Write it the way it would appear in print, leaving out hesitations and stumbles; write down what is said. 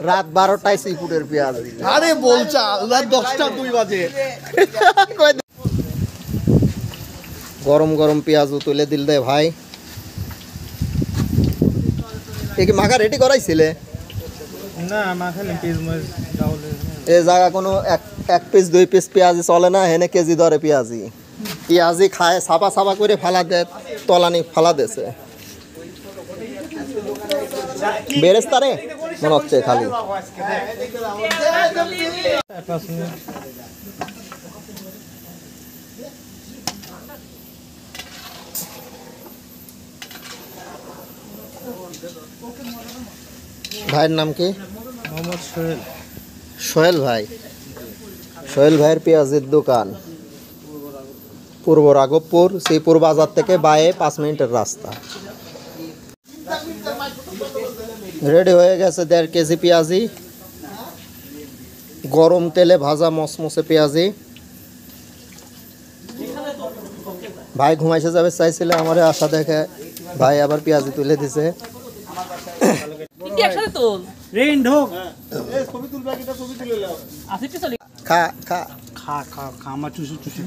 রাত 12টায় সিপুরের পেঁয়াজ। আরে বলছা রাত 10টা 2 বাজে। গরম গরম পেঁয়াজও তুলে দিল দে ভাই। এ কি মাখা রেডি করাইছিলে? না মাখালে পিস মজ ডাউলে এই জায়গা কোনো এক পিস 2 পিস পেঁয়াজি চলে না, হেনে কেজি ধরে পেঁয়াজি। পেঁয়াজি খায় সাপা সাপা করে ফালা দে, তলানি ফালা দেছে বেরেস্তারে মনে হচ্ছে খালি। ভাইয়ের নাম কি? মোহাম্মদ সোহেল। সোহেল ভাই। সোহেল ভাইয়ের পেঁয়াজের দোকান পূর্ব রাঘবপুর, শ্রীপুর বাজার থেকে বায়ে 5 মিনিটের রাস্তা। রেডি হয়ে গেছে 1.5 কেজি পেঁয়াজি, গরম তেলে ভাজা মসমসে পেঁয়াজি। ভাই ঘুমাইছে যাবে চাইছিল, আমার আশা দেখে ভাই আবার পেঁয়াজি তুলে দিছে। খা খা খা খা খা আমার চুষি চুষি